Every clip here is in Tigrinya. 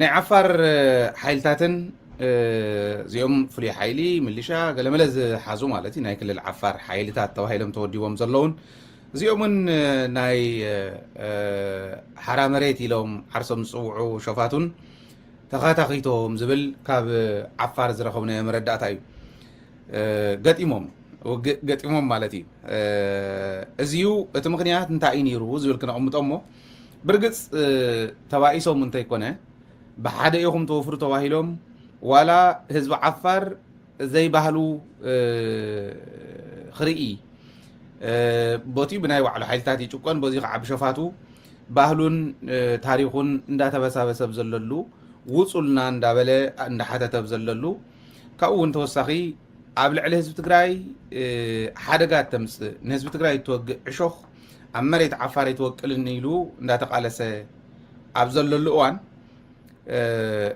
ናይ ዓፋር ሓይልታትን እዚኦም ፍሉይ ሓይሊ ሚሊሻ ገለመለ ዝሓዙ ማለት እዩ ናይ ክልል ዓፋር ሓይልታት ተባሂሎም ተወዲቦም ዘለውን እዚኦምን ናይ ሓራ መሬት ኢሎም ዓርሶም ዝፅውዑ ሸፋቱን ተኸታኺቶም ዝብል ካብ ዓፋር ዝረኸብናዮ መረዳእታ እዩ ገጢሞም ማለት እዩ እዚዩ እቲ ምክንያት እንታይ እዩ ነይሩ ዝብል ክነቕምጦ እሞ ብርግፅ ተባኢሶም እንተይኮነ بحدا يوم توفر تواهيلهم ولا حزب عفار زي بهلو خريئي بوتي بناي وعلى حيلتاتي تشوكون بوزيق عب شفاتو بهلون تاريخون اندا تبسا بسب زللو وصلنا اندا بلا اندا حتى تبزللو كاون توسخي قبل على حزب تግራይ حدقات تمس حزب تግራይ توقع عشوخ عمريت عفار يتوكلني يلو اندا تقالس ابزللو وان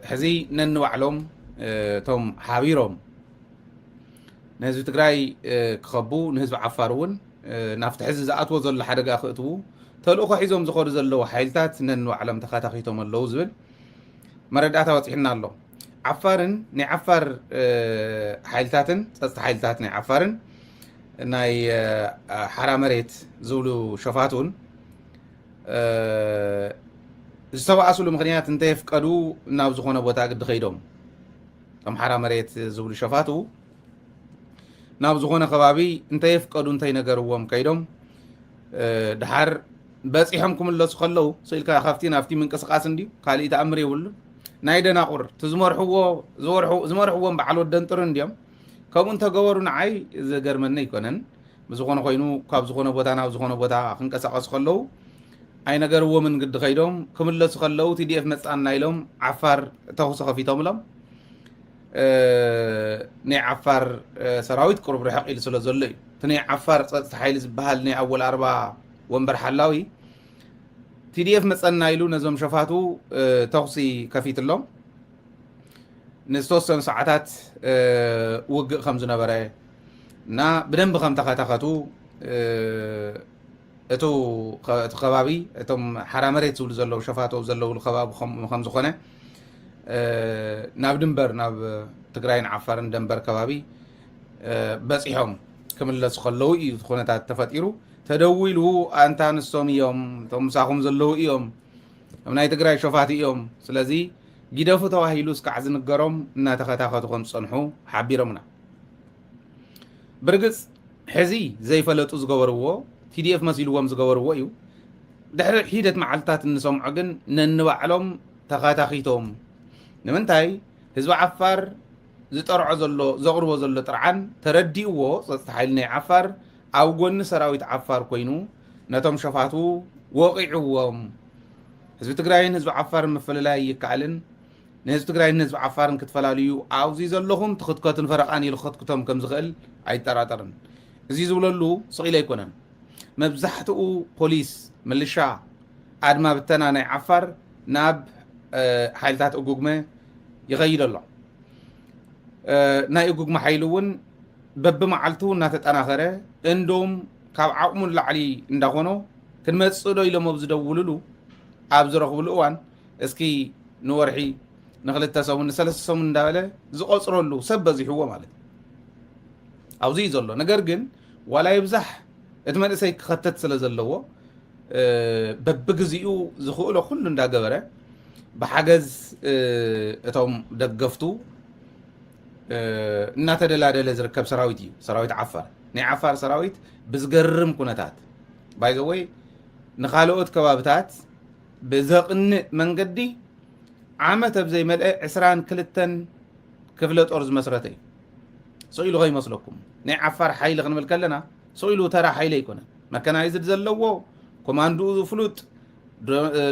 حزي ننوعلهم توم حابيرهم نهزو تقراي كخبو نهزو عفارون نافت حز زقاتو زل حدقا خطبو تلوخو حيزهم زخور زلو حيلتات ننوعلم تخاتخيتهم اللو زبل مرداتا وطيحنا اللو عفارن ني عفار حيلتاتن تست حيلتات ني عفارن ناي حرا مريت زولو شفاتون ዝተባኣስሉ ምክንያት እንታይ ፍቀዱ ናብ ዝኾነ ቦታ ግድ ኸይዶም ከም ሓራ መሬት ዝብሉ ሸፋቱ ናብ ዝኾነ ከባቢ እንታይ ፍቀዱ እንታይ ነገርዎም ከይዶም ድሓር በፂሖም ክምለሱ ከለዉ ስኢልካ ካብቲ ናብቲ ምንቅስቃስ እንድዩ ካልእ ተኣምር የብሉ ናይ ደናቁር ዝመርሕዎም በዓል ወደን ጥር እንድዮም ከምኡ እንተገበሩ ንዓይ ዝገርመኒ ይኮነን ብዝኾነ ኮይኑ ካብ ዝኾነ ቦታ ናብ ዝኾነ ቦታ ክንቀሳቀሱ ከለዉ أي نجار ومن قد خيرهم كمل سخلوا TDF مثلا نايلهم عفار تاخذ خفيتهم لهم ني عفار سراويت قرب رحق إلى سلا زلي تني عفار تحيل بهال ني أول 4 ومبر حلاوي TDF مثلا نايلو نزوم شفاتو تاخذي كفيت لهم نستوصل ساعات وق 5 نبرة نا بدن بخم تخاتو እቱ ከባቢ እቶም ሓራ መሬት ዝብሉ ዘለዉ ሸፋቶም ዘለዉ ከባቢ ከም ዝኾነ ናብ ድንበር ናብ ትግራይን ዓፋርን ደንበር ከባቢ በፂሖም ክምለሱ ከለዉ እዩ ኩነታት ተፈጢሩ ተደዊሉ ኣንታ ንሶም እዮም እቶም ምሳኹም ዘለዉ እዮም ናይ ትግራይ ሸፋት እዮም ስለዚ ጊደፉ ተባሂሉ እስካዕ ዝንገሮም እናተኸታኸቱ ከም ዝፀንሑ ሓቢሮምና ብርግፅ ሕዚ ዘይፈለጡ ዝገበርዎ TDF مسيلوهم زجور ويو دحر حيدة معلتات النسوم عجن ننوعلهم تخاتخيتهم نمنتاي هزو عفار زترع زلو زغر وزلو ترعن تردي وو صستحيلني عفار أو جن سراويت عفار كوينو نتم شفاتو وقعوهم هزو تقراين هزو عفار مفللا يكعلن نهزو تقراين هزو عفار كتفلاليو أو زي زلوهم تخطكات فرقاني لخطكتهم كم زغل أي تراترن زي زوللو صغيلا يكونن مبزحتو بوليس ملشا عدما بتنا ناي عفر ناب حالتات أقوقمة يغير الله ناي أقوقمة حيلون بب معلتو ناتت أنا خيره اندوم كاب عقمون لعلي انداغونو كن متصدو إلو مبزدو ولولو عبزرق بلوان اسكي نورحي نغلت تساوم نسلس سوم داله زقص رولو سبزي هو مالت أو زي زلو نقرقن ولا يبزح اتمنى سي خطت سلازلو ببغزيو زخولو كل اندا غبره بحجز اتوم دغفتو እናተደላደለ ዝርከብ ሰራዊት እዩ ሰራዊት ዓፋር ናይ ዓፋር ሰራዊት ብዝገርም ኩነታት ባይ ዘ ወይ ንኻልኦት ከባብታት ብዘቕንእ መንገዲ ዓመት ኣብ ዘይመልአ 22 ክፍለ ጦር ዝመስረተ እዩ ሰኢሉ ኸይመስለኩም ናይ ዓፋር ሓይሊ ክንብል ከለና سويلو ترى حيلة يكون ما كان عايز يتزلوا كوماندو فلوت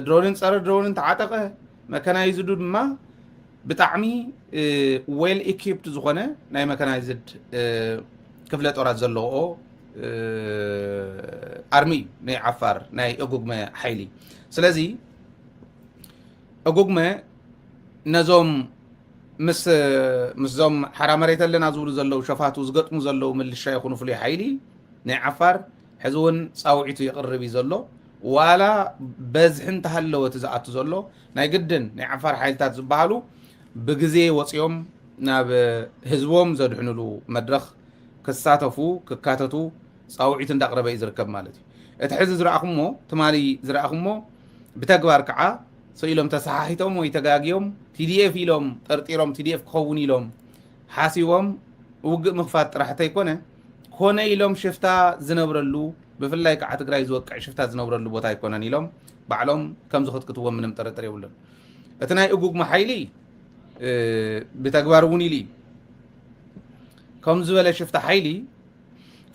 درونين صار درونين تعاتقه ما كان عايز يدود ما بتعمي ويل إكيبت زخنة ناي ما كان عايز كفلات أوراد زلوا أرمي ناي عفار ناي أجوج ما حيلي سلازي أجوج ما نظام مس زوم حرام ريت اللي نازول زلوا شفاتو زقط مزلوا من الشيخ ونفلي حيلي ناي عفار حزون صاوعيتو يقرب يزلو ዋላ በዝሕ እንተሃለወ ትዝኣቱ ዘሎ ናይ ግድን ናይ ዓፋር ሓይልታት ዝበሃሉ ብግዜ ወፂኦም ናብ ህዝቦም ዘድሕንሉ መድረኽ ክሳተፉ ክካተቱ ፃውዒት እንዳቕረበ እዩ ዝርከብ ማለት እዩ እቲ ሕዚ ዝረኣኹሞ ትማሊ ዝረኣኹሞ ብተግባር ከዓ ስኢሎም ተሰሓሒቶም ወይ ተጋጊዮም ቲዲኤፍ ኢሎም ጠርጢሮም ቲዲኤፍ ክኸውን ኢሎም ሓሲቦም ውግእ ምኽፋት ጥራሕ እንተይኮነ ኮነ ኢሎም ሽፍታ ዝነብረሉ ብፍላይ ከዓ ትግራይ ዝወቅዕ ሽፍታ ዝነብረሉ ቦታ ኣይኮነን ኢሎም ባዕሎም ከምዚ ክትክትዎም ምንም ጥርጥር የብሉን እቲ ናይ እጉግማ ሓይሊ ብተግባር እውን ኢሉ ከም ዝበለ ሽፍታ ሓይሊ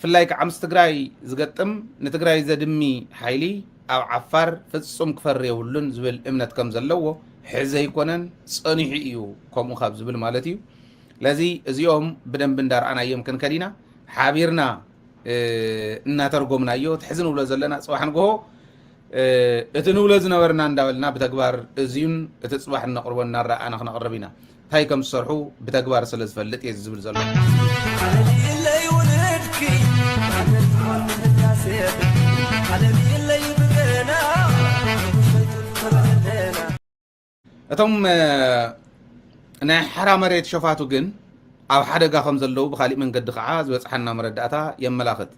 ፍላይ ከዓ ምስ ትግራይ ዝገጥም ንትግራይ ዘድሚ ሓይሊ ኣብ ዓፋር ፍጹም ክፈሪ የብሉን ዝብል እምነት ከም ዘለዎ ሕዚ ኣይኮነን ፀኒሑ እዩ ከምኡ ካብ ዝብል ማለት እዩ ለዚ እዚኦም ብደንብ እንዳርኣናዮም ክንከዲና ሓቢርና እናተርጎምናዮ ትሕዚ ንብሎ ዘለና ፅባሕ ንግሆ እቲ ንብሎ ዝነበርና እንዳበልና ብተግባር እዚዩን እቲ ፅባሕ እነቕርቦ እናረኣና ክነቕርብ ኢና እንታይ ከም ዝሰርሑ ብተግባር ስለ ዝፈልጥ እየ ዝብል ዘሎ እቶም ናይ ሓራ መሬት ሸፋቱ ግን ኣብ ሓደጋ ከም ዘለዉ ብካሊእ መንገዲ ከዓ ዝበፅሓና መረዳእታ የመላኽት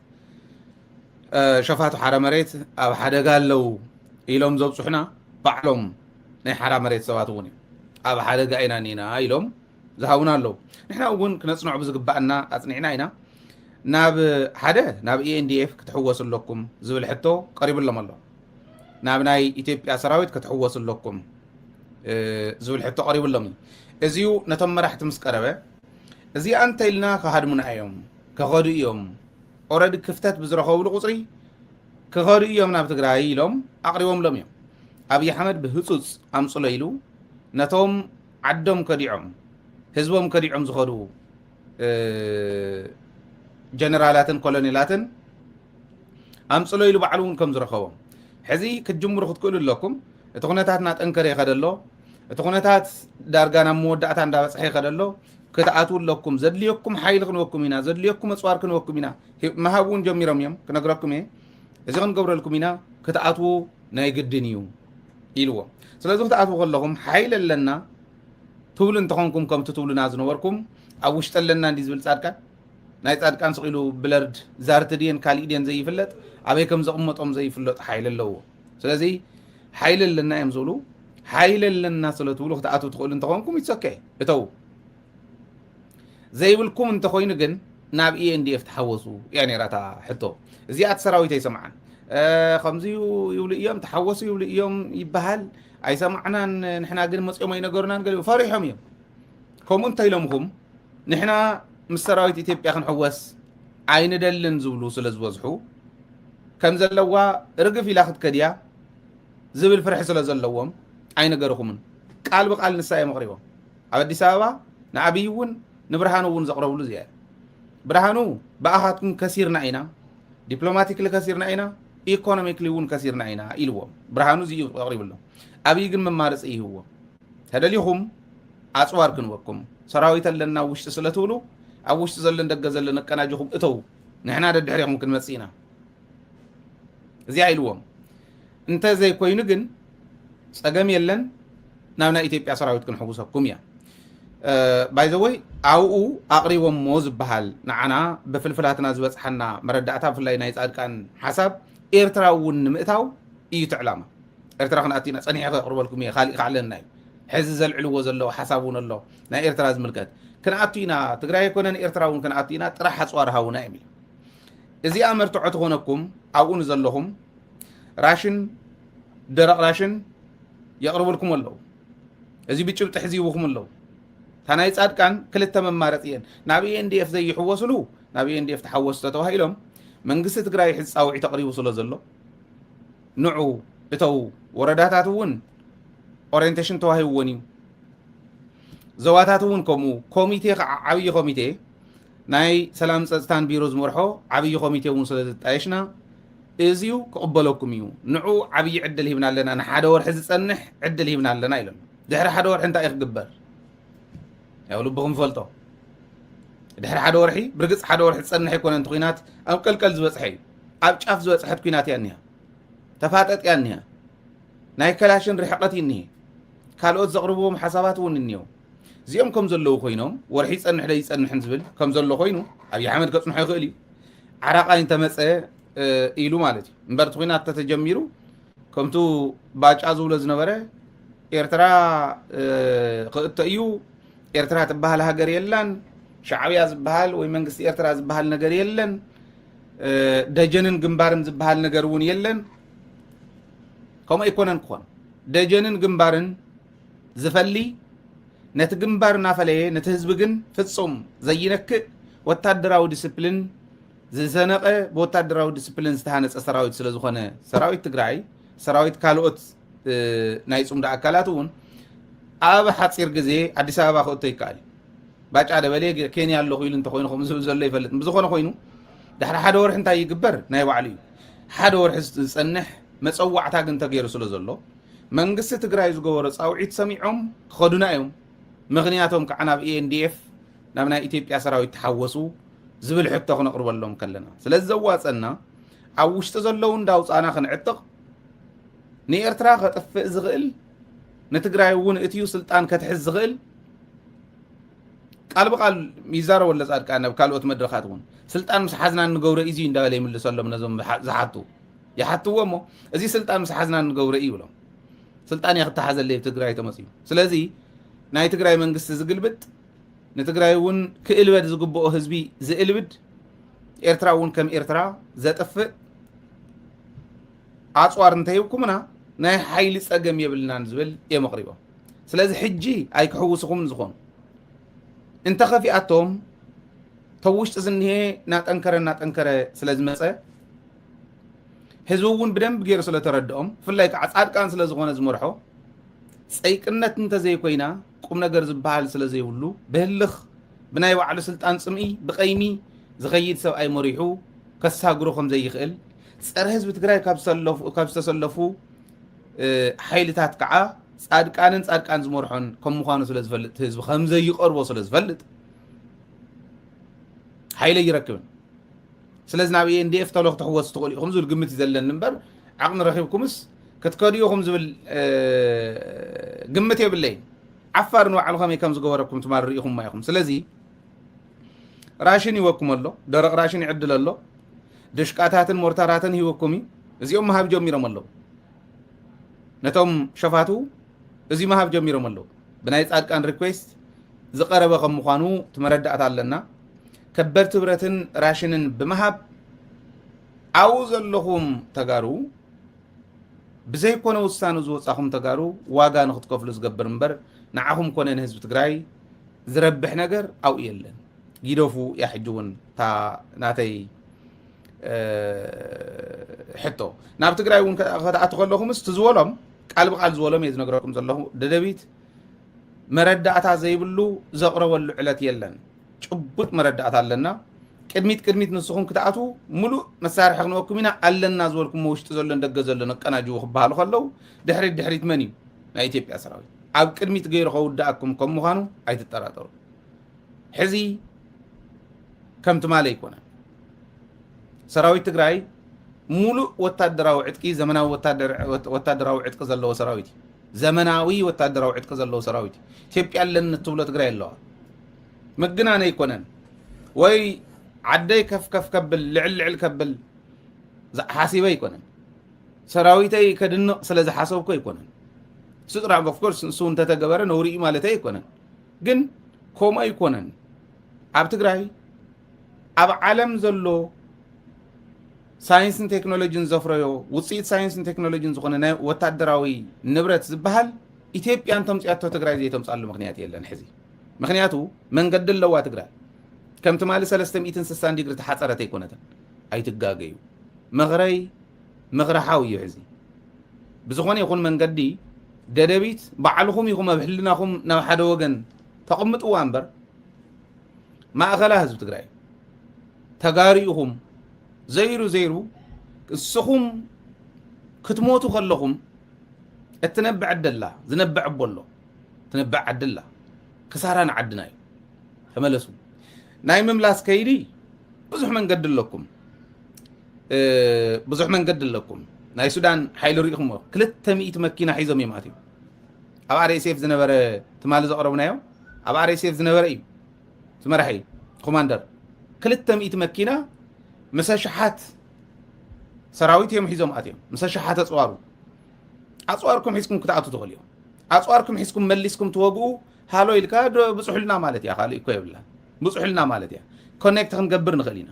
ሸፋቱ ሓራ መሬት ኣብ ሓደጋ ኣለዉ ኢሎም ዘብፅሑና ባዕሎም ናይ ሓራ መሬት ሰባት እውን እዮም ኣብ ሓደጋ ኢና ኒና ኢሎም ዝሃቡና ኣለዉ ንሕና እውን ክነፅንዖ ብዝግባአና ኣፅኒዕና ኢና ናብ ሓደ ናብ ኤንዲኤፍ ክትሕወሱ ኣለኩም ዝብል ሕቶ ቀሪብሎም ኣሎ ናብ ናይ ኢትዮጵያ ሰራዊት ክትሕወሱ ኣለኩም ዝብል ሕቶ ቀሪብሎም እዩ እዚኡ ነቶም መራሕቲ ምስ ቀረበ እዚኣ እንተኢልና ክሃድሙና እዮም ክኸዱ እዮም ኦረዲ ክፍተት ብዝረኸብሉ ቁፅሪ ክኸዱ እዮም ናብ ትግራይ ኢሎም ኣቕሪቦምሎም እዮም ኣብይ ኣሕመድ ብህፁፅ ኣምፅሎ ኢሉ ነቶም ዓዶም ከዲዖም ህዝቦም ከዲዖም ዝኸዱ ጀነራላትን ኮሎኔላትን ኣምፅሎ ኢሉ ባዕሉ እውን ከም ዝረኸቦም ሕዚ ክትጅምሩ ክትክእሉ ኣለኩም እቲ ኩነታት እናጠንከረ ይኸደ ኣሎ እቲ ኩነታት ዳርጋ ናብ መወዳእታ እንዳበፅሐ ይኸደ ኣሎ ክትኣትው ኣለኩም ዘድልየኩም ሓይሊ ክንወኩም ኢና ዘድልየኩም መፅዋር ክንወኩም ኢና መሃብ እውን ጀሚሮም እዮም ክነግረኩም እየ እዚ ክንገብረልኩም ኢና ክትኣትው ናይ ግድን እዩ ኢልዎ ስለዚ ክትኣትው ከለኹም ሓይሊ ኣለና ትብሉ እንተኾንኩም ከምቲ ትብሉና ዝነበርኩም ኣብ ውሽጢ ኣለና እንዲ ዝብል ፃድቃን ናይ ፃድቃን ስቂሉ ብለርድ ዛርቲ ድየን ካሊእ ድየን ዘይፍለጥ ኣበይ ከም ዘቕመጦም ዘይፍለጥ ሓይሊ ኣለዎ ስለዚ ሓይሊ ኣለና እዮም ዝብሉ ሓይሊ ኣለና ስለ ትብሉ ክትኣትው ትኽእሉ እንተኾንኩም ይትሰከ እተው ዘይብልኩም እንተኾይኑ ግን ናብ ኤንዲኤፍ ተሓወሱ እያ ነይራታ ሕቶ እዚኣት ሰራዊት ኣይሰምዓን ከምዚ ይብሉ እዮም ተሓወሱ ይብሉ እዮም ይበሃል ኣይሰማዕናን ንሕና ግን መፅኦም ኣይነገሩናን ገለ ፈሪሖም እዮም ከምኡ እንታይ ኢሎምኩም ንሕና ምስ ሰራዊት ኢትዮጵያ ክንሕወስ ኣይንደልን ዝብሉ ስለ ዝበዝሑ ከም ዘለዋ ርግፍ ኢላ ክትከድያ ዝብል ፍርሒ ስለ ዘለዎም ኣይነገርኹምን ቃል ብቃል ንሳ እዮም ኣቕሪቦም ኣብ ኣዲስ ኣበባ ንኣብይ እውን ንብርሃኑ እውን ዘቕረብሉ እዚኣ ብርሃኑ ብኣኻትኩም ከሲርና ኢና ዲፕሎማቲክሊ ከሲርና ኢና ኢኮኖሚክሊ እውን ከሲርና ኢና ኢልዎም ብርሃኑ እዚ ኣቕሪብሎም ኣብይ ግን መማረፂ ይህዎ ተደሊኹም ኣፅዋር ክንወኩም ሰራዊት ኣለና ውሽጢ ስለ ትብሉ ኣብ ውሽጢ ዘለን ደገ ዘለን ኣቀናጅኹም እተው ንሕና ደድሕሪኹም ክንመፅእ ኢና እዚኣ ኢልዎም እንተዘይኮይኑ ግን ፀገም የለን ናብ ናይ ኢትዮጵያ ሰራዊት ክንሕውሰኩም እያ ባይዘወይ ኣብኡ ኣቕሪቦም ሞ ዝበሃል ንዓና ብፍልፍላትና ዝበፅሓና መረዳእታ ብፍላይ ናይ ፃድቃን ሓሳብ ኤርትራ እውን ንምእታው እዩ ትዕላማ ኤርትራ ክንኣቲና ፀኒሐ ከቕርበልኩም እየ ካሊእ ካዕለና እዩ ሕዚ ዘልዕልዎ ዘለዎ ሓሳብ እውን ኣሎ ናይ ኤርትራ ዝምልከት ክንኣቱ ኢና ትግራይ ኣይኮነን ኤርትራ እውን ክንኣቱ ኢና ጥራሕ ኣፅዋር ሃውና እዮም ኢሉ እዚኣ መርትዖ ትኾነኩም ኣብኡ ንዘለኹም ራሽን ደረቕ ራሽን የቕርበልኩም ኣለዉ እዚ ብጭብጢ ሕዚብኩም ኣለዉ እታ ናይ ፃድቃን ክልተ መማረፂ እየን ናብ ኤንዲኤፍ ዘይሕወስሉ ናብ ኤንዲኤፍ ተሓወሱ ተባሂሎም መንግስቲ ትግራይ ሕዚ ፃውዒት ኣቕሪቡ ስለ ዘሎ ንዑ እተው ወረዳታት እውን ኦሪየንቴሽን ተዋሂብዎን እዩ ዞባታት እውን ከምኡ ኮሚቴ ከዓ ዓብዪ ኮሚቴ ናይ ሰላም ፀጥታን ቢሮ ዝመርሖ ዓብዪ ኮሚቴ እውን ስለ ዝጣየሽና እዚዩ ክቕበለኩም እዩ ንዑ ዓብዪ ዕድል ሂብና ኣለና ንሓደ ወርሒ ዝፀንሕ ዕድል ሂብና ኣለና ኢሎም ድሕሪ ሓደ ወርሒ እንታይ ክግበር ያው ልብኹም ፈልጦ ድሕሪ ሓደ ወርሒ ብርግፅ ሓደ ወርሒ ዝፀንሕ ኣይኮነ እንተ ኩናት ኣብ ቀልቀል ዝበፅሐ እዩ ኣብ ጫፍ ዝበፅሐት ኩናት እያ እኒሃ تفاتت يعني ناي كلاشن رحقتي إني ካልኦት ዘቕርብዎም ሓሳባት እውን እኒአው እዚኦም ከም ዘለዉ ኮይኖም ወርሒ ይጸንሕ ለ ይጸንሕ ዝብል ከም ዘሎ ኮይኑ ኣብይ ኣሕመድ ከጽንሖ ይኽእል እዩ ዓራቃይ እንተመፀ ኢሉ ማለት እዩ እምበር እቲ ኩናት ተተጀሚሩ ከምቱ ባጫ ዝብሎ ዝነበረ ኤርትራ ክእቶ እዩ ኤርትራ ትበሃል ሃገር የለን ሻዕብያ ዝበሃል ወይ መንግስቲ ኤርትራ ዝበሃል ነገር የለን ደጀንን ግንባርን ዝበሃል ነገር እውን የለን ከምኡ ኣይኮነን ክኾን ደጀንን ግንባርን ዝፈሊ ነቲ ግንባር እናፈለየ ነቲ ህዝቢ ግን ፍጹም ዘይነክእ ወታደራዊ ዲስፕሊን ዝሰነቀ በወታደራዊ ዲስፕሊን ዝተሃነፀ ሰራዊት ስለ ዝኾነ ሰራዊት ትግራይ ሰራዊት ካልኦት ናይ ጽምዳ አካላት እውን ኣብ ሓፂር ግዜ ኣዲስ ኣበባ ክእቶ ይከኣል ባጫ ደበሌ ኬንያ ኣለኹ ኢሉ እንተኮይኑ ከም ዝብል ዘሎ ይፈልጥ ብዝኾነ ኮይኑ ድሕሪ ሓደ ወርሒ እንታይ ይግበር ናይ ባዕሉ እዩ ሓደ ወርሒ ዝጸንሕ መፀዋዕታ ግን ተገይሩ ስለ ዘሎ መንግስቲ ትግራይ ዝገበሮ ጻውዒት ሰሚዖም ክኸዱና እዮም ምክንያቶም ከዓ ናብ ኤንዲኤፍ ናብ ናይ ኢትዮጵያ ሰራዊት ተሓወሱ ዝብል ሕቶ ክነቅርበሎም ከለና ስለዚ ዘዋፀና ኣብ ውሽጢ ዘለዉ እንዳውፃና ክንዕጥቕ ንኤርትራ ከጥፍእ ዝኽእል ንትግራይ እውን እትዩ ስልጣን ከትሕዝ ዝኽእል ቃል ብቃል ይዛረብ ወለ ጻድቃን ናብ ካልኦት መድረኻት እውን ስልጣን ምስ ሓዝና ንገብሮ እዩ እንዳበለ ይምልሰሎም ነዞም ዝሓቱ ይሓትዎ እሞ እዚ ስልጣን ምስ ሓዝና ንገብሮ እዩ ብሎም ስልጣን ያክተሓዘለይ ትግራይ ተመጽዩ ስለዚ ናይ ትግራይ መንግስቲ ዝግልብጥ ንትግራይ እውን ክእልበድ ዝግብኦ ህዝቢ ዝእልብድ ኤርትራ እውን ከም ኤርትራ ዘጥፍእ ኣጽዋር እንተይኩምና ናይ ሓይሊ ጸገም የብልናን ዝብል እዮም ኣቕሪቦም ስለዚ ሕጂ ኣይክሕውስኹምን ዝኾኑ እንተ ኸፊኣቶም ተውሽጢ ዝንሄ ናጠንከረ ስለ ዝመፀ ህዝቡ እውን ብደንብ ገይሩ ስለ ተረድኦም ፍላይ ከዓ ጻድቃን ስለ ዝኾነ ዝመርሖ ፀይቅነት እንተዘይኮይና ቁም ነገር ዝበሃል ስለ ዘይብሉ ብህልኽ ብናይ ባዕሉ ስልጣን ጽምኢ ብቐይሚ ዝኸይድ ሰብኣይ መሪሑ ከሳግሮ ከም ዘይኽእል ፀረ ህዝቢ ትግራይ ካብ ዝተሰለፉ ሓይልታት ከዓ ጻድቃን ዝመርሖን ከም ምዃኑ ስለ ዝፈልጥ ህዝቢ ከም ዘይቀርቦ ስለ ዝፈልጥ ሓይለ ይረክብን ስለዚ ናብ ኤንዲኤፍ ተሎ ክትሕወስ ትኽእሉ ኢኹም ዝብል ግምት እዩ ዘለና እምበር ዓቕሚ ረኺብኩምስ ክትከድዩኹም ዝብል ግምት የብለይ ዓፋር ንባዕሉ ከመይ ከም ዝገበረኩም ትማር ኢኹም ኢኹም ስለዚ ራሽን ይወኩም ኣሎ ደረቕ ራሽን ይዕድል ኣሎ ድሽቃታትን ሞርታራትን ይወኩም እዚኦም መሃብ ጀሚሮም ኣለዉ ነቶም ሸፋቱ እዚ መሃብ ጀሚሮም ኣለዉ ብናይ ጻድቃን ሪኩዌስት ዝቐረበ ከም ምዃኑ ትመረዳእታ ኣለና ከበድቲ ብረትን ራሽንን ብምሃብ ኣው ዘለኹም ተጋሩ ብዘይኮነ ውሳነ ዝወፃኹም ተጋሩ ዋጋ ንኽትከፍሉ ዝገብር እምበር ንዓኹም ኮነ ንህዝቢ ትግራይ ዝረብሕ ነገር ኣው የለን ይደፉ ያሕጅውን ናተይ ሕቶ ናብ ትግራይ እውን ከተኣቱ ከለኹምስ ትዝበሎም ቃል ብቃል ዝበሎም እየ ዝነግረኩም ዘለኹ ደደቢት መረዳእታ ዘይብሉ ዘቕረበሉ ዕለት የለን ጭቡጥ መረዳእታ ኣለና ቅድሚት ንስኹም ክትኣቱ ሙሉእ መሳርሒ ክንወኩም ኢና ኣለና ዝበልኩም ውሽጢ ዘሎ እንደገ ዘሎ ነቀናጅቡ ክበሃሉ ከለዉ ድሕሪት መን እዩ ናይ ኢትዮጵያ ሰራዊት ኣብ ቅድሚት ገይሩ ከውዳእኩም ከም ምዃኑ ኣይትጠራጠሩ ሕዚ ከምቲ ማለ ይኮነ ሰራዊት ትግራይ ሙሉእ ወታደራዊ ዕጥቂ ዘመናዊ ወታደራዊ ዕጥቂ ዘለዎ ሰራዊት ዘመናዊ ወታደራዊ ዕጥቂ ዘለዎ ሰራዊት ኢትዮጵያ ኣለን እትብሎ ትግራይ ኣለዋ مجنان يكونن وي عدي كف كبل لعل كبل حاسبه يكونن سراويتي كدنق سلاز حاسبكو يكونن سطرا اوف كورس سون تتجبر نوري مالته يكونن جن كوما يكونن اب تግራይ اب عالم زلو ሳይንስን ቴክኖሎጂን ዘፍረዮ ውጽኢት ሳይንስን ቴክኖሎጂን ዝኾነ ናይ ወታደራዊ ንብረት ዝበሃል ኢትዮጵያን ተምጽያቶ ትግራይ ዘይተምጻሉ ምክንያት የለን ሕዚ ምክንያቱ መንገድ ለዋ ትግራይ ከምቲ ማለት 360 ዲግሪ ተሓፀረት ኣይኮነትን ኣይትጋገዩ መغረሓው እዩ ሕዚ ብዝኾነ ይኹን መንገዲ ደደቢት ባዕልኹም ይኹም ኣብሕልናኹም ናብ ሓደ ወገን ተቐምጥዋ እምበር ማእኸላ ህዝቢ ትግራይ ተጋሪኡኹም ዘይሩ እስኹም ክትሞቱ ከለኹም እትነብዕ ዓደላ ዝነብዕ ቦሎ ትነብዕ ዓደላ ክሳራን ዓድና እዩ ተመለሱ ናይ ምምላስ ከይዲ ብዙሕ መንገዲ ኣለኩም ናይ ሱዳን ሓይሊ ርኢኹም 200 መኪና ሒዞም እዮም ኣትዮም ኣብ RSF ዝነበረ ትማሊ ዘቕረቡናዮ ኣብ RSF ዝነበረ እዩ ትመራሒ ኮማንደር 200 መኪና መሰሻሓት ሰራዊት እዮም ሒዞም ኣትዮም መሰሻሓት ኣጽዋርኩም ሒዝኩም ክትኣቱ ትኽእሉ እዮም ኣጽዋርኩም ሒዝኩም መሊስኩም ትወግኡ ሃሎ ኢልካ ብጽሑልና ማለት እያ ካልእ እኮ የብላ ብጽሑልና ማለት እያ ኮኔክት ክንገብር ንኽእል ኢና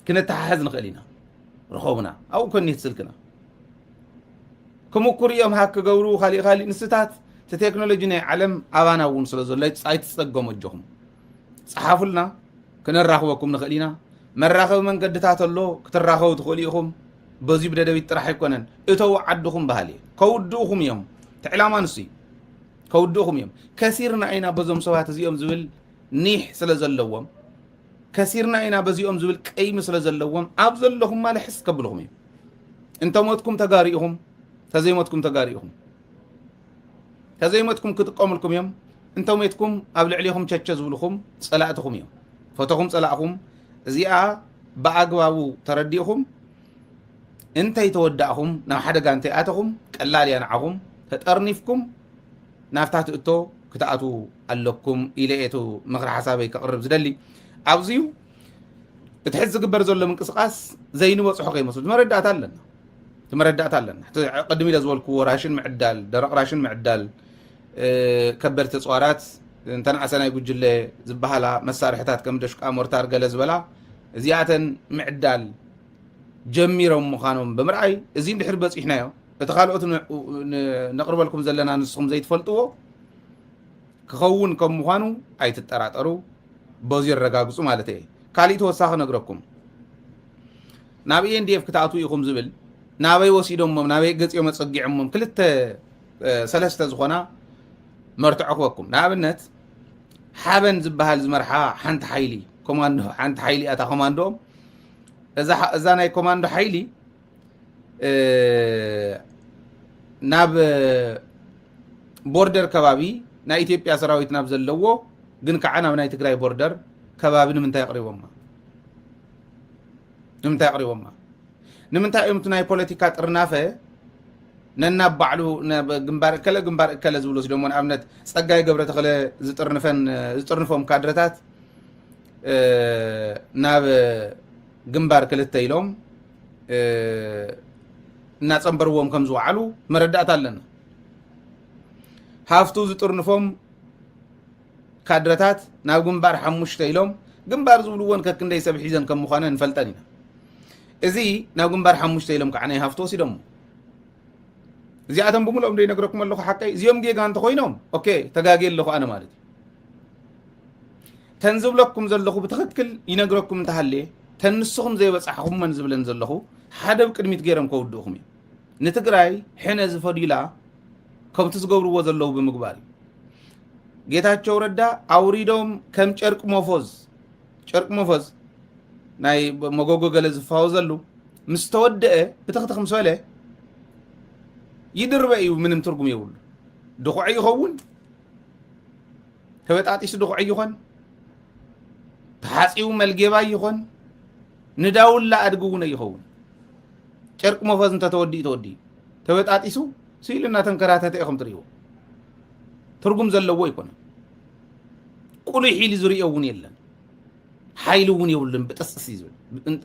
ክንተሓሓዝ ንኽእል ኢና ረኸቡና ኣብኡ ኮኔት ስልክና ክምኩር እዮም ሃክ ክገብሩ ካልእ ንስታት እቲ ቴክኖሎጂ ናይ ዓለም ኣባና እውን ስለ ዘሎ ኣይትጸገሙ እጆኹም ፀሓፉልና ክንራኸበኩም ንኽእል ኢና መራኸቢ መንገድታት ኣሎ ክትራኸቡ ትኽእሉ ኢኹም በዚ ብደደቢት ጥራሕ ኣይኮነን እተው ዓድኹም ባህሊ ከውድኡኹም እዮም ትዕላማ ንሱ ከውድኡኹም እዮም ከሲርና ኢና በዞም ሰባት እዚኦም ዝብል ኒሕ ስለ ዘለዎም ከሲርና ኢና በዚኦም ዝብል ቀይሚ ስለ ዘለዎም ኣብ ዘለኹም ማለት ሕስ ከብልኹም እዮም እንተሞትኩም ተጋሪኢኹም ተዘይሞትኩም ክጥቀሙልኩም እዮም እንተሞትኩም ኣብ ልዕሊኹም ቸቸ ዝብልኹም ጸላእትኹም እዮም ፈተኹም ጸላእኹም እዚኣ ብኣግባቡ ተረዲእኹም እንታይ ተወዳእኹም ናብ ሓደጋ እንታይ ኣተኹም ቀላል እያ ንዓኹም ተጠርኒፍኩም ናፍታት እቶ ክትኣቱ ኣለኩም ኢለኤቱ ምኽሪ ሓሳበይ ከቕርብ ዝደሊ ኣብዚዩ እቲ ሕዚ ዝግበር ዘሎ ምንቅስቓስ ዘይንበፅሖ ከይመስሉ ትመረዳእታ ኣለና ቅድሚ ኢለ ዝበልክዎ ራሽን ምዕዳል ደረቕ ራሽን ምዕዳል ከበድቲ እፅዋራት እንተነኣሰ ናይ ጉጅለ ዝበሃላ መሳርሕታት ከም ደሽቃ ሞርታር ገለ ዝበላ እዚኣተን ምዕዳል ጀሚሮም ምዃኖም ብምርኣይ እዚ እንድሕር በፂሕናዮ እቲ ካልኦት ነቕርበልኩም ዘለና ንስኹም ዘይትፈልጥዎ ክኸውን ከም ምዃኑ ኣይትጠራጠሩ በዚ ይረጋግፁ ማለት እየ ካልእ ተወሳኺ ነግረኩም ናብ ENDF ክትኣትዉ ኢኹም ዝብል ናበይ ወሲዶሞም ናበይ ገፂኦም ኣፀጊዖሞም ክልተ ሰለስተ ዝኾና መርትዖ ክበኩም ንኣብነት ሓበን ዝበሃል ዝመርሓ ሓንቲ ሓይሊ ኮማንዶ ሓንቲ ሓይሊ ኣታ ኮማንዶኦም እዛ ናይ ኮማንዶ ሓይሊ ናብ ቦርደር ከባቢ ናይ ኢትዮጵያ ሰራዊት ናብ ዘለዎ ግን ከዓ ናብ ናይ ትግራይ ቦርደር ከባቢ ንምንታይ ኣቕሪቦማ ንምንታይ እዮም ናይ ፖለቲካ ጥርናፈ ነናባዕሉ ግንባር እከለ ዝብሉ ደሞ ንኣብነት ፀጋይ ገብረ ተኽለ ዝጥርንፎም ካድረታት ናብ ግንባር ክልተ ኢሎም እናፀንበርዎም ከም ዝወዓሉ መረዳእታ ኣለና ሃፍቱ ዝጥርንፎም ካድረታት ናብ ግንባር 5 ኢሎም ግንባር ዝብልዎን ከክንደይ ሰብ ሒዘን ከም ምዃነ ንፈልጠን ኢና እዚ ናብ ግንባር 5 ኢሎም ከዓ ናይ ሃፍቱ ወሲዶም እዚኣቶም ብምልኦም ዶ ይነግረኩም ኣለኹ ሓቀይ እዚኦም ጌጋ እንተኮይኖም ኦኬ ተጋጊ ኣለኹ ኣነ ማለት ተንዝብለኩም ዘለኹ ብትኽክል ይነግረኩም እንተሃልየ ተንስኹም ዘይበፃሕኹም መን ዝብለን ዘለኹ ሓደ ብቅድሚት ገይሮም ከውድኡኹም እዩ ንትግራይ ሕነ ዝፈዲላ ከምቲ ዝገብርዎ ዘለዉ ብምግባር እዩ ጌታቸው ረዳ ኣውሪዶም ከም ጨርቂ ሞፎዝ ናይ መጎጎ ገለ ዝፋወዘሉ ምስ ተወድአ ብትኽትኽ ምስ በለ ይድርበ እዩ ምንም ትርጉም የብሉ ድኹዒ ይኸውን ተበጣጢሱ ድኹዒ ይኾን ተሓፂው መልጌባ ይኾን ንዳውላ ኣድግ እውን ይኸውን ጨርቂ ሞፎዝ እንተተወዲኡ ተበጣጢሱ ሲኢልና ተንከራተተ ኢኹም ትርእይዎ ትርጉም ዘለዎ ይኮነ ቁሉይ ሒሉ ዝርኦ እውን የለን ሓይሊ እውን የብሉን ብጥስጥስ እዩ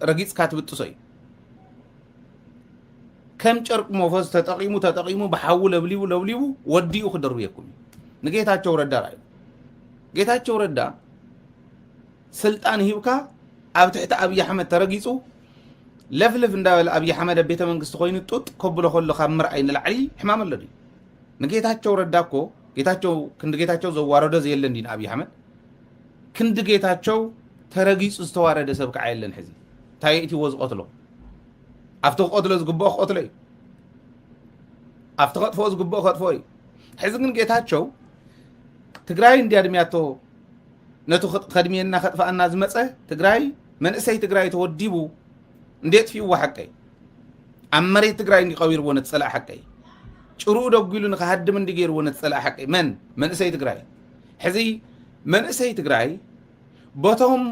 ረጊፅካ ትብጥሶ እዩ ከም ጨርቂ ሞፎዝ ተጠቂሙ ብሓዊ ለብሊቡ ወዲኡ ክደርብየኩም ንጌታቸው ረዳ ራእዩ ጌታቸው ረዳ ስልጣን ሂብካ ኣብ ትሕቲ ኣብይ ኣሕመድ ተረጊፁ ለፍልፍ እንዳበለ ኣብይ ኣሕመድ ቤተ መንግስቲ ኮይኑ ጡጥ ከብሎ ከሎ ካብ ምርኣይ ንላዕሊ ሕማም ኣሎ ድዩ ንጌታቸው ረዳ እኮ ክንዲ ጌታቸው ዘዋረዶ ዘየለን ዲን ኣብይ ኣሕመድ ክንዲ ጌታቸው ተረጊፁ ዝተዋረደ ሰብ ከዓ የለን ሕዚ እንታይ እትይዎ ዝቆትሎ ኣብቲ ክቆትሎ ዝግብኦ ክቆትሎ እዩ ኣብቲ ከጥፍኦ ዝግብኦ ከጥፎ እዩ ሕዚ ግን ጌታቸው ትግራይ እንዲያድምያቶ ነቱ ከድሜና ከጥፋኣና ዝመፀ ትግራይ መንእሰይ ትግራይ ተወዲቡ እንዴት ፊይዎ ሓቀይ ኣብ መሬት ትግራይ እንዲቀቢርዎ ነትፀላእ ሓቀይ ጭሩኡ ደጉሉ ንኸሃድም እንዲገይርዎ ነትፀላእ ሓቀይ መንእሰይ ትግራይ ሕዚ መንእሰይ ትግራይ ቦቶም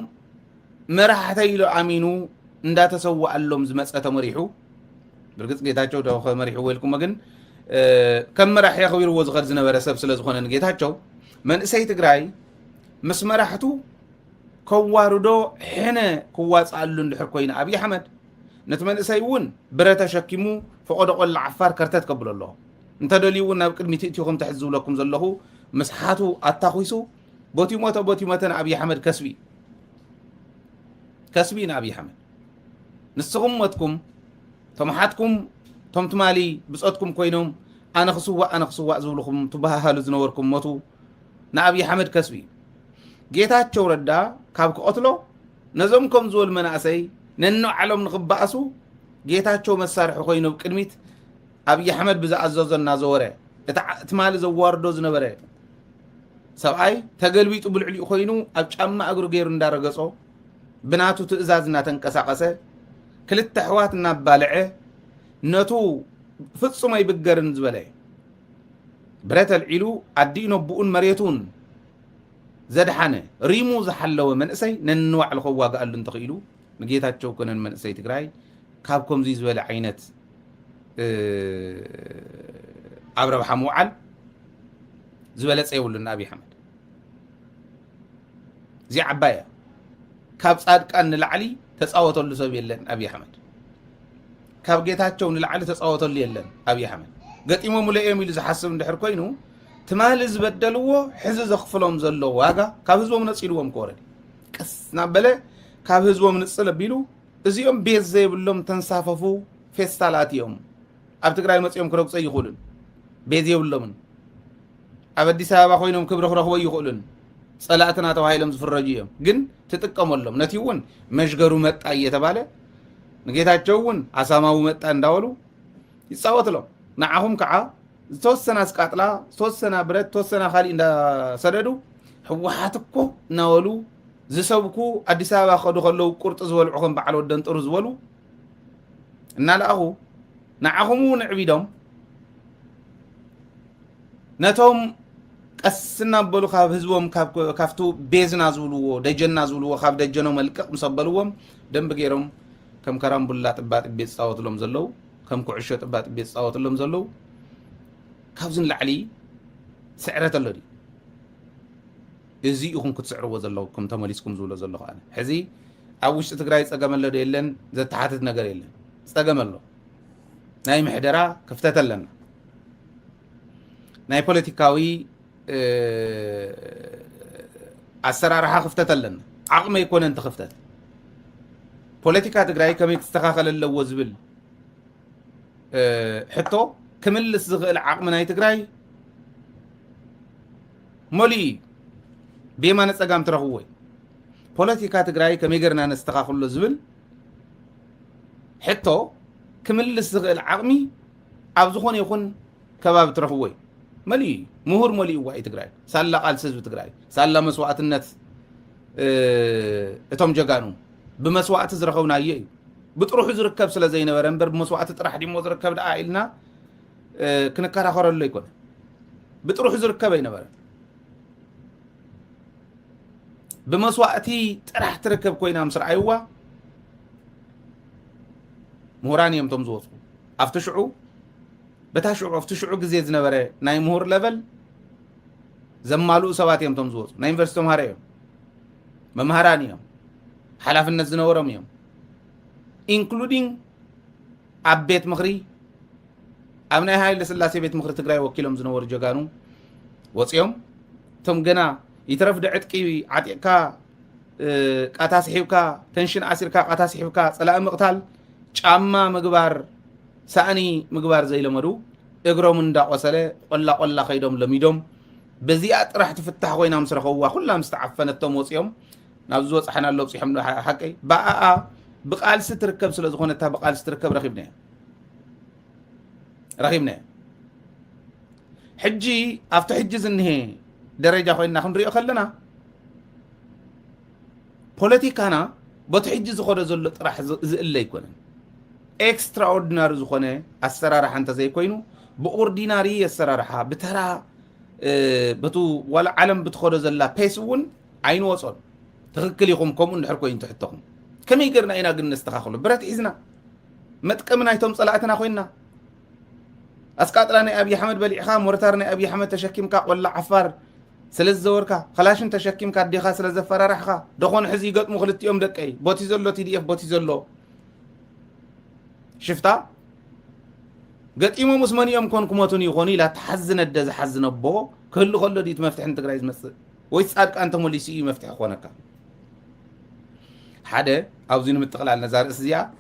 መራሕተይ ኢሎ ኣሚኑ እንዳተሰዋኣሎም ዝመፀ ተመሪሑ برقص جيتاچو دو خمري حويلكم مجن كم مرح يا خوير وزغر زنبره سب سلاز خونن جيتاچو من اسي تግራይ مس مرحتو كواردو حنا كواص علو اندحر كوين ابي احمد نتمن اسيون برتا شكيمو فقد قل عفار كرتت قبل الله انت دليون ناب قدمي تيتيكم تحزو لكم زلهو مسحاتو اتاخيسو بوتيموتا ابي احمد كسبي ابي احمد نسغمتكم تمحاتكم تمتمالي بصوتكم كوينوم انا خصوا زولكم تبهالو زنوركم موتو نابي احمد كسبي جيتاچو ردا كابك قتلو نزمكم زول مناسي ننو علم نخباسو جيتاچو مسارح كوينو قدميت ابي احمد بዛ عززنا زوره اتمال زواردو زنبره سبعي تقلبيطو بلعلي كوينو اب ጫማ اغرو غير እንዳረገጾ بناتو تئزازنا تنقساقسه كلت حواتنا بالعه نتو فصمه يبقرن زبله برات العلو ادينو بؤن مريتون زدحنه ريمو زحلو منسي ننوع الخوا قال انتقيلو نجيتاچو كنن منسي تግራይ ካብكم زي زبله عينت عبر بحموعل زبله صيولنا ابي حمد زي عبايه ካብ ጻድቃን ንላዕሊ ተጻወተሉ ሰብ የለን አብይ አህመድ ካብ ጌታቸው ንላዕሊ ተጻወተሉ የለን አብይ አህመድ ገጢሞ ሙለኤም ኢሉ ዝሐስብ እንድሕር ኮይኑ ትማል ዝበደልዎ ሕዚ ዘኽፍሎም ዘሎ ዋጋ ካብ ህዝቦም ነጽልዎም ኮረዲ ቀስና በለ ካብ ህዝቦም ንጽል ቢሉ እዚኦም ቤት ዘይብሎም ተንሳፈፉ ፌስታላት እዮም ኣብ ትግራይ መጽኦም ክረግጾ ይኹሉን ቤት የብሎም ኣብ አዲስ አበባ ኮይኖም ክብረ ክረኽቦ ይኹሉን صلاتنا ተዋይለም ዝፍረጁ እዮም ግን ተጥቀመሎም ነቲውን መሽገሩ መጣ እየተባለ ንጌታቸውን አሳማው መጣ እንዳወሉ ይጻወትሎም ንዓኹም ከዓ ተወሰና ስቃጥላ ተወሰና ብረት ተወሰና ኻሊ እንዳ ሰደዱ ህወሓትኮ ናወሉ ዝሰብኩ አዲስ አበባ ኸዱ ኸለው ቁርጥ ዝበልዑኹም በዓል ወደን ጥሩ ዝበሉ እናላኹ ንዓኹም ንዕቢዶም ነቶም قسنا بلو خاب هزوم كافتو بيزنا زولو دجنا زولو خاب دجنو ملقق مسبلوهم دم بغيرهم كم كرام بلا طبات بيت صاوت لهم زلو كم كعشو طبات بيت صاوت لهم زلو كابزن لعلي سعرت اللدي ازي يكون كتسعروا زلو كم تماليسكم زولو زلو انا حزي اوش تግራይ ጸገመለዶ የለን ዘተሓተት ነገር የለን ጸገመሎ ናይ ምሕደራ ክፍተት ኣለና ናይ ፖለቲካዊ አሰራርሃ ክፍተት አለና አቅመ ይኮነ እንተ ክፍተት ፖለቲካ ትግራይ ከመይ ተስተኻኸለ ለዎ ዝብል ሕቶ ክምልስ ዝኽእል ዓቅሚ ናይ ትግራይ ሞሊ በየማነ ጸጋም ትረኽቦ ፖለቲካ ትግራይ ከመይ ገርና ነስተኻኸሎ ዝብል ሕቶ ክምልስ ዝኽእል ዓቅሚ ኣብ ዝኾነ ይኹን ከባቢ ትረኽቦ ملي مهور ملي واي تግራይ ሳላ ቃልስ ህዝብ ትግራይ ሳላ መስዋዕትነት እቶም ጀጋኑ በመስዋዕት ዝረኸውና እዩ ብጥሩሕ ዝርከብ ስለ ዘይነበረ እንበር በመስዋዕት ጥራሕ ዲሞ ዝርከብ ዳ ኢልና ክንከራኸረሉ ይኮነ ብጥሩሕ ዝርከብ አይነበረ በመስዋዕቲ ጥራሕ ትርከብ ኮይና ምስራይዋ ምሁራን እዮም ቶም ዝወፁ አፍተሽዑ بتاشعو افتشعو غزي ዝነበረ ናይ ምሁር ለቨል ዘማሉ ሰባት እዮም ቶም ዝወፁ ናይ ዩኒቨርሲቲ ተምሃሮ እዮም መምሃራን እዮም ሓላፍነት ዝነበሮም እዮም ኢንክሉዲንግ ኣብ ቤት ምኽሪ ኣብ ናይ ሃይለ ስላሴ ቤት ምኽሪ ትግራይ ወኪሎም ዝነበሩ ጀጋኑ ወፅዮም ቶም ገና ይትረፍደ ዕጥቂ ዓጢቕካ ቃታ ስሒብካ ተንሽን ኣሲርካ ቃታ ስሒብካ ጸላእ ምቕታል ጫማ ምግባር ሳኒ ምግባር ዘይለመዱ እግሮም እንዳቆሰለ ቆላ ኸይዶም ለሚዶም በዚያ ጥራሕ ትፍታሕ ኮይና ምስረኸዋ ኩላም ዝተዓፈነቶም ወፅዮም ናብ ዝወፅሐና ለው ጽሕም ሓቀይ ባኣ ብቃልስ ትርከብ ስለ ዝኾነታ ብቃልስ ትርከብ ረኺብና ሕጂ ኣብቲ ሕጂ ዝንሄ ደረጃ ኮይና ክንሪኦ ከለና ፖለቲካና በቲ ሕጂ ዝኸደ ዘሎ ጥራሕ ዝእለ ይኮነን ኤክስትራኦርዲናሪ ዝኾነ አሰራርሓ እንተ ዘይኮይኑ ብኦርዲናሪ አሰራርሓ ብተራ በቱ ወላ ዓለም ብትኸዶ ዘላ ፔስ እውን አይንወጾን ትክክል ይኹም ከምኡ እንድሕር ኮይኑ ትሕተኹም ከመይ ገርና ኢና ግን ነስተኻኽሎ ብረት ሒዝና متكمنا يتم صلاتنا خوينا أسقاطنا أبي حمد بليخا مرتارنا أبي حمد تشكيمك ولا عفار سلز زوركا خلاشن تشكيمك ديخا سلز فرارحخا دخون حزي قط مخلط يوم دقي بوتي زلو TDF بوتي زلو شفتا قط إمو مسماني يوم كون كموتوني يخوني لا تحزن الدز حزن بو كله ديت مفتح انت قرايز مس ويسألك أنت مولي سي مفتح خونك حدا أوزين متقلع نزار إسزيا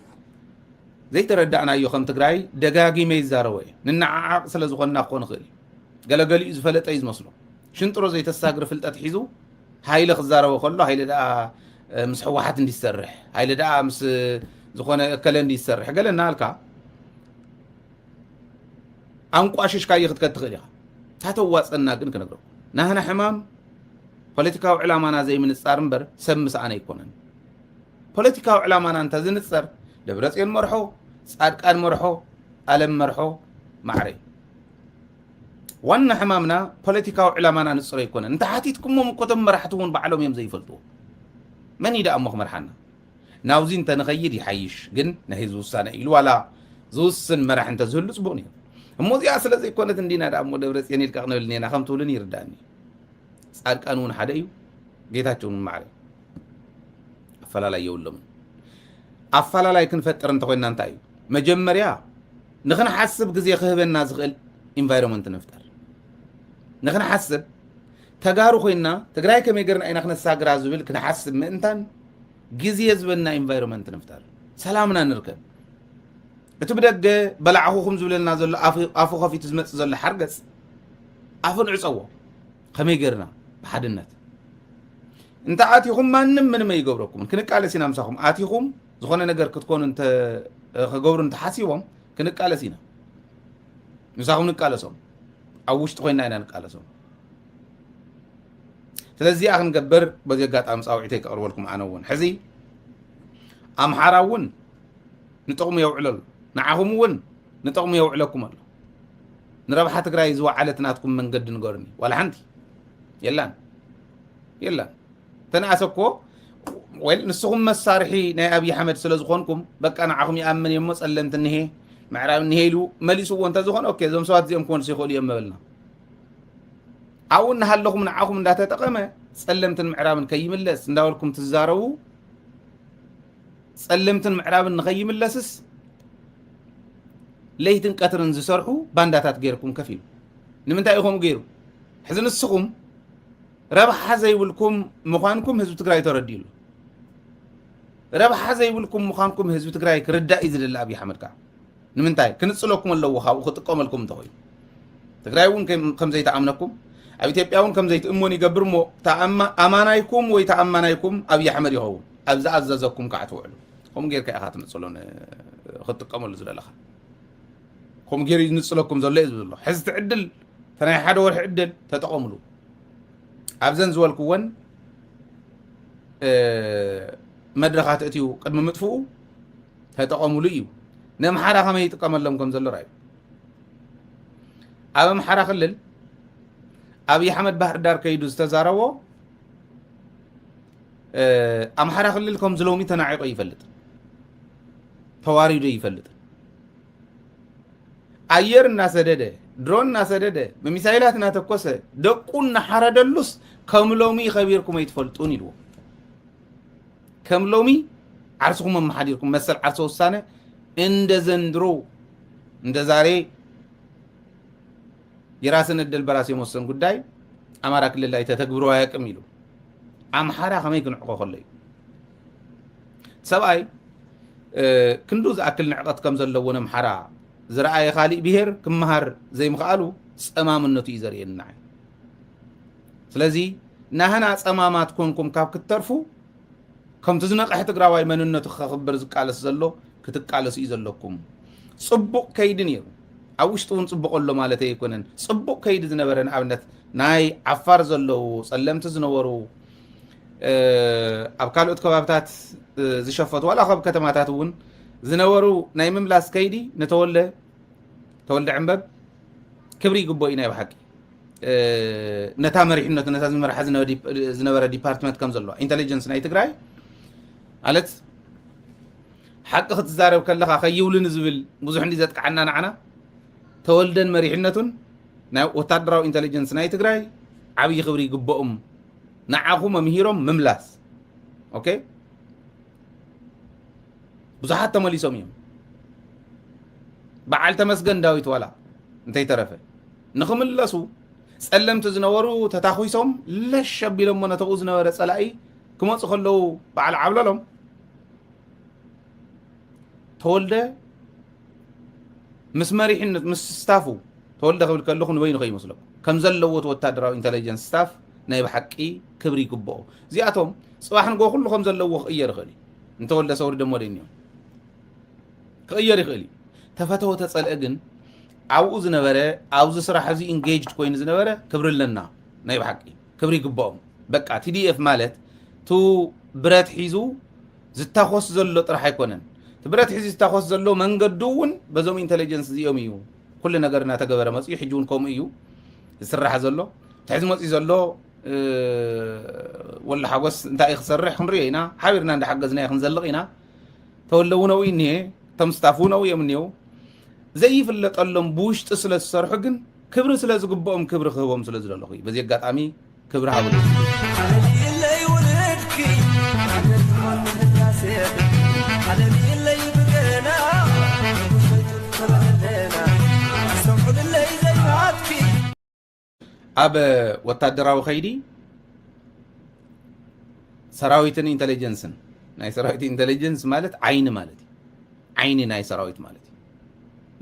زي تردعنا يوخم تقراي دقاقي ميزاروي ننعاق سلزوخنا خون خيري قال إزفلت أيز مصلو شنطرو زي تساقر فلتات حيزو هاي لخزارو خلو هاي لدا مسحوحات اندي السرح هاي لدا مس زخونا كلن دي السرح قال لنا هالكا أنكو أشيش كاي يخد كتغيرها تاتو واسقنا قن كنقرو نهنا حمام بوليتيكاو علامانا زي من السارنبر سمس عنا يكونن بوليتيكاو علامانا انت زي نتصر دبرسين مرحو صادقان مرحو ألم مرحو معري وانا حمامنا بوليتيكاو علامانا نصر يكونن انت حاتيتكم مكتم مرحتون بعلوم يم زي فلتو من يدا أمخ مرحنا ناوزين تنغير يحيش قن نهي زوسانا إلو ولا زوسن مرح انت زهل صبوني موزي أصلا زي كونت ندينا دا أمو دبرس يعني الكاقنا لنينا خمتو لني رداني صار قانون حدا يو جيتاتون معري أفلا لا يولم أفلا لا يكن فتر انت خوينا انتايو مجمريا نخنا حسب قزي خهبنا الناس غل environment نفتر نخنا حسب تقارو خوينا تقراي كم يقرن اي نخنا الساقرا زبل كنا حسب مئنتان قزي يزبلنا environment نفتر سلامنا نركب اتبدأ بلعه خم زبلنا زل أفو خفي تزمت زل حرقس أفو نعصوه خمي قرنا بحدنات انت آتيهم ما نم من ما يقبركم كنك على سينا مساهم آتيهم زخونا نقر كتكون انت قبر انت حاسيهم كنك على سينا مساهم نك على سوم أو وش تخوينا انا نك على سوم تلزي أخن قبر بزي قات أمس أو عتيك أرولكم عناون حزي أم حراون نتقوم يوعلل نعهم ون نتقوم يوعلكم الله نربح تقراي زوا علتناتكم من قد نقرني ولا عندي يلا تناسكو ويل نسخم مسارحي نا أبي حمد سلازخونكم بك أنا عهم يأمن يمس ألمت النهي معرا النهيلو مليسو وانت زخون أوكي زم سوات زي مكون سيخول يمبلنا أو نهلكم نعهم لا تتقمه سلمت المعرا من كيم اللس نداولكم تزارو سلمت المعرا من نغيم اللسس ليتن قطرن زسرحو بانداتات غيركم كفيل نمنتا يخوم غيرو حزن السخم ربح زي ولكم مخانكم حزب تግራይ ተረዲሉ ربح زي ولكم مخانكم حزب تግራይ كردا يزل الابي حمد كا نمنتاي كنصلكم لو خاو خطقملكم توي تግራይ ون كم زي تامنكم ابي ኢትዮጵያውን كم زي تامون يغبرمو امانايكم وي تامانايكم ابي حمد يهو ابز اززكم كعتوعلو هم غير كاخات نصلون خطقمل زللخ هم غير ينصلكم زل يزلو حز تعدل ثاني حدا ورح عدل تتقملوا أبزن زوال كون مدرخات أتيو قد مدفوع هتقاموا ليو نم حرا خما يتقامل لهم كم زل رأي أبم حرا خلل أبي حمد بحر دار كيدو استزاروا أم حرا خلل كم زلومي تناعق يفلت فواريدو يفلت أير الناس ده درون الناس ده بمثالات ناتكوسه دقون حردلوس كملومي خبيركم يتفلطون يلو كملومي عرسكم محاديركم مثل عرسو السنه اند زندرو اند زاري يراسن الدل براسي موسن ጉዳይ አማራ ክልል ላይ ተተግብሮ አያውቅም ይሉ አምሐራ ከመይ ክንዕቆ ከለይ ሰብአይ ክንዱዝ አክል ንዕቀት ከም ዘለዎን አምሐራ زرعي خالي بهر كمهر زي مخالو صمامنتو يزرينا سلازي نهنا صمامات كونكم كاب كترفو كم تزنق حتقراواي مننتو خبر زقالس زلو كتقالس يزلكم صبق كيدن يرو اوشتون صبقلو مالتي يكونن صبق كيد زنبرن ابنت ناي عفار زلو صلمت زنورو ابكالوت كبابتات زشفت ولا خب كتماتاتون زنورو ناي مملاس كيدي نتولى عنبب كبري قبوينا بحقي نتا مريحنة نتا زمرح زنورة ديبارتمنت كم زلوا انتليجنس ناي تقراي قالت حق ክትዛረብ ከለኻ ከይውልን ዝብል ብዙሕ እንዲ ዘጥቃዓና ንዓና ተወልደን መሪሕነቱን ናይ ወታደራዊ ኢንተሊጀንስ ናይ ትግራይ ዓብይ ክብሪ ይግበኦም ንዓኹም መምሂሮም ምምላስ ኦኬ ብዙሓት ተመሊሶም እዮም በዓል ተመስገን ዳዊት ዋላ እንታይ ተረፈ ንኽምለሱ ጸለምቲ ዝነበሩ ተታኺሶም ለሽ ኣቢሎም ነተኡ ዝነበረ ጸላኢ ክመፁ ከለዉ በዓል ዓብለሎም ተወልደ ምስ መሪሕነት ምስ ስታፉ ተወልደ ክብል ከለኹ ንበይኑ ከይመስለኩም ከም ዘለዎት ወታደራዊ ኢንተሊጀንስ ስታፍ ናይ ብሓቂ ክብሪ ይግብኦ እዚኣቶም ጽባሕ ንጎ ኩሉ ከም ዘለዎ ክቕየር ይኽእል እዩ እንተወልደ ሰውሪ ደሞ ደይኒዮም ክቕየር ይኽእል እዩ ተፈተወ ተጸልአ ግን ኣብኡ ዝነበረ ኣብዚ ስራሕ እዚ ኢንጌጅድ ኮይኑ ዝነበረ ክብሪ ኣለና ናይ ብሓቂ ክብሪ ይግብኦም በቃ ቲዲኤፍ ማለት ቱ ብረት ሒዙ ዝታኾስ ዘሎ ጥራሕ ኣይኮነን ብረት ሒዙ ዝታኾስ ዘሎ መንገዱ እውን በዞም ኢንተሊጀንስ እዚኦም እዩ ኩሉ ነገር እናተገበረ መፅኡ ሕጂ እውን ከምኡ እዩ ዝስራሕ ዘሎ ትሕዚ መፅኡ ዘሎ ወላ ሓጎስ እንታይ እዩ ክሰርሕ ክንሪኦ ኢና ሓቢርና እንዳሓገዝና ክንዘልቕ ኢና ተወለ እውን ኣብኡ እኒሄ እቶም ስታፍ እውን ኣብኡ እዮም እኒሄው ዘይፍለጠሎም ብውሽጢ ስለ ዝሰርሑ ግን ክብሪ ስለ ዝግብኦም ክብሪ ክህቦም ስለ ዝደለኹ እዩ በዚ ኣጋጣሚ ክብሪ ሃብሉ ኣብ ወታደራዊ ኸይዲ ሰራዊትን ኢንተሊጀንስን ናይ ሰራዊት ኢንተሊጀንስ ማለት ዓይኒ ማለት እዩ ዓይኒ ናይ ሰራዊት ማለት እዩ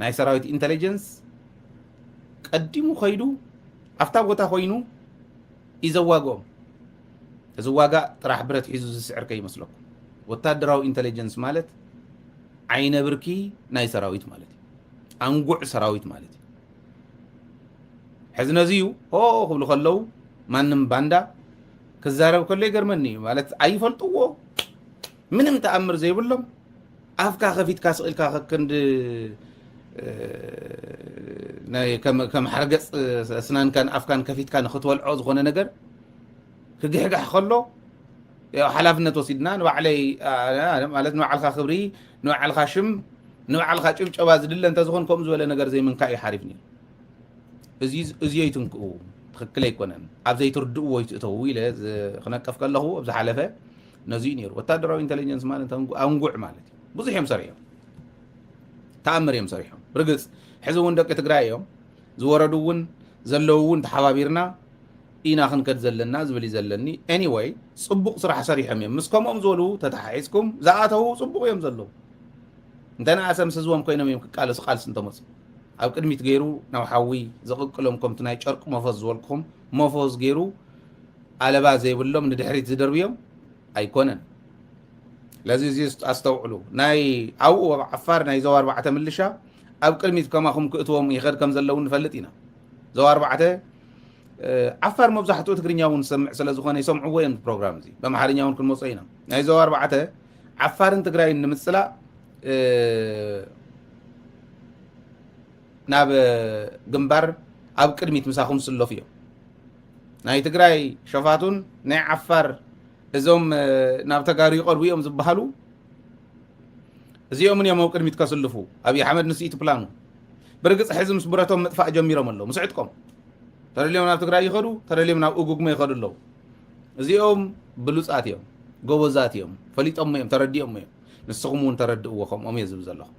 ናይ ሰራዊት ኢንተሊጀንስ ቀዲሙ ኸይዱ ኣፍታ ቦታ ኮይኑ ይዘዋግኦም ዝዋጋእ ጥራሕ ብረት ሒዙ ዝስዕር ከይመስለኩም ወታደራዊ ኢንተሊጀንስ ማለት ዓይነ ብርኪ ናይ ሰራዊት ማለት እዩ ኣንጉዕ ሰራዊት ማለት እዩ ሕዚ ነዚዩ ክብሉ ከለዉ ማንም ባንዳ ክዛረብ ከሎ ይገርመኒ እዩ ማለት ኣይፈልጥዎ ምንም ተኣምር ዘይብሎም ኣፍካ ከፊትካ ስቕኢልካ ክንዲ ከም ሓርገፅ ስናንካን ኣፍካን ከፊትካ ንኽትበልዖ ዝኾነ ነገር ክግሕጋሕ ከሎ ሓላፍነት ወሲድና ንባዕለይ ማለት ንባዕልካ ክብሪ ንባዕልካ ሽም ንባዕልካ ጭብጨባ ዝድለ እንተዝኾን ከምኡ ዝበለ ነገር ዘይምንካ እዩ ሓሪፍኒ እዚ ይትንክኡ ትክክል ኣይኮነን ኣብ ዘይትርድእዎ ይትእተዉ ኢለ ክነቀፍ ከለኹ ኣብ ዝሓለፈ ነዚኡ ነይሩ ወታደራዊ ኢንተሊጀንስ ማለት ኣንጉዕ ማለት እዩ ብዙሕ እዮም ሰሪሖም ተኣምር እዮም ሰሪሖም ብርግፅ ሕዚ እውን ደቂ ትግራይ እዮም ዝወረዱ እውን ዘለዉ እውን ተሓባቢርና ኢና ክንከድ ዘለና ዝብል እዩ ዘለኒ ኤኒዌይ ፅቡቕ ስራሕ ሰሪሖም እዮም ምስ ከምኦም ዝበሉ ተተሓሒዝኩም ዝኣተዉ ፅቡቕ እዮም ዘለዉ እንተነኣሰ ምስ ህዝቦም ኮይኖም እዮም ክቃለሱ ቃልሲ እንተመፁ ኣብ ቅድሚት ገይሩ ናብ ሓዊ ዘቕቅሎም ከምቲ ናይ ጨርቂ መፈዝ ዝበልክኹም መፈዝ ገይሩ ኣለባ ዘይብሎም ንድሕሪት ዝደርብዮም ኣይኮነን ለዚ እዚ ኣስተውዕሉ ናይ ኣብኡ ኣብ ዓፋር ናይ ዞባ 4 ምልሻ ኣብ ቅድሚት ከማኹም ክእትዎም ይኸድ ከም ዘለዉ ንፈልጥ ኢና ዞባ 4 ዓፋር መብዛሕትኡ ትግርኛ እውን ዝሰምዕ ስለ ዝኾነ ይሰምዕዎ እዮም ፕሮግራም እዚ በኣምሓርኛ እውን ክንመፆ ኢና ናይ ዞባ 4 ዓፋርን ትግራይን ንምፅላእ ናብ ግንባር ኣብ ቅድሚት ምሳኹም ዝስለፉ እዮም ናይ ትግራይ ሸፋቱን ናይ ዓፋር እዞም ናብ ተጋሩ ይቐርቡ እዮም ዝበሃሉ እዚኦም እዮም ኣብ ቅድሚት ከስልፉ ኣብይ ኣሕመድ ንስኢቲ ፕላኑ ብርግፅ ሕዚ ምስ ብረቶም ምጥፋእ ጀሚሮም ኣለዉ ምስ ዕጥቆም ተደልዮም ናብ ትግራይ ይኸዱ ተደልዮም ናብ እጉግሞ ይኸዱ ኣለዉ እዚኦም ብሉፃት እዮም ጎበዛት እዮም ፈሊጦም እዮም ተረዲኦም እዮም ንስኹም እውን ተረድእዎ ከምኦም እየ ዝብል ዘለኹ